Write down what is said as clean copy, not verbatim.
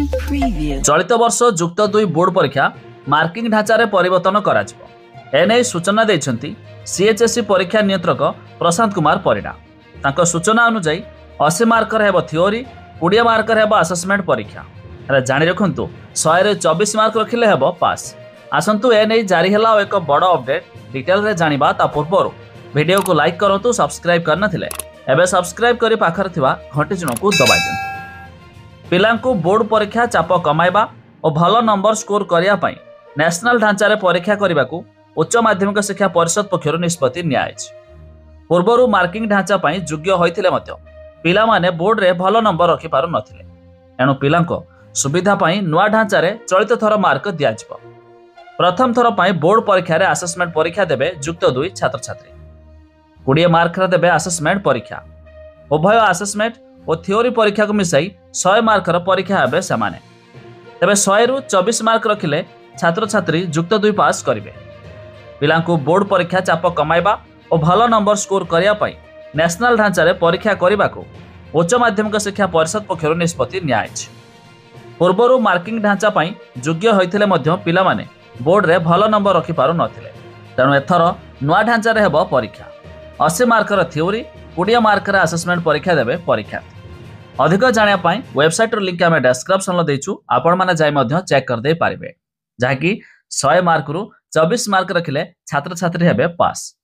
चलित वर्ष जुक्त 2 बोर्ड परीक्षा मार्किंग ढांचारे परिवर्तन करा एने सूचना देइछंती सीएचएसई परीक्षा नियंत्रक प्रशांत कुमार परिडा। तांको सूचना अनुसार 80 मार्कर हेबो थियोरी 20 मार्कर हेबो असेसमेंट परीक्षा। जानि रखंतु 100 रे 24 मार्क रखिले हेबो पास। आसंतु एने जारी हैला एक बड़ अपडेट डिटेल रे जानिबा ता पूर्व वीडियो को लाइक करंतु सब्सक्राइब करना थिले एबे सब्सक्राइब करी पाखर थिबा घंटी चिन्ह को दबाइ दियंतु। पिलांकु बोर्ड परीक्षा चाप कमाइबा और भल नंबर स्कोर करिया पई नेशनल ढांचारे परीक्षा करबाकू उच्च माध्यमिक शिक्षा परिषद पक्षरु निष्पत्ति नियायछि। पूर्वरु मार्किंग ढांचा पई योग्य होइथिले मध्य पिला माने बोर्ड रे भल नंबर रखि पारु नथिले। एणु पिलांको सुविधा पई नुआ ढांचारे चलित थर मार्क दियाजिबो। प्रथम थर पई बोर्ड परीक्षा रे असेसमेंट परीक्षा देबे जुक्त 2 छात्र छात्री। 20 मार्क रे देबे असेसमेंट परीक्षा। उभय असेसमेंट और थियोरी परीक्षा को मिसाई 100 मार्कर परीक्षा हेबे समाने। तबे 100 रु 24 मार्क रखिले छात्र छात्री जुक्त 2 पास करिवे। पिलांकु बोर्ड परीक्षा चाप कमाइबा और भल नंबर स्कोर करिया पई नेशनल ढांचारे परीक्षा करबाकू उच्च माध्यमिक शिक्षा परिषद पक्षरु निष्पत्ति नियायछि। पूर्वरु मार्किंग ढांचा पई योग्य होइथिले मध्य पिला माने बोर्ड रे भल नंबर रखि पारु नथिले। तेणु एथर नुआ ढांचारे हेबो परीक्षा। 80 मार्कर थियोरी 20 मार्कर असेसमेंट परीक्षा देबे परीक्षार्थी। अधिक जानिया पई वेबसाइट रो लिंक आमे डिस्क्रिप्शन लो देइछु, आपण माने जाय मध्य चेक कर दे पारिबे। जाकी 100 मार्क रु 24 मार्क रखिले छात्र छात्री हेबे पास।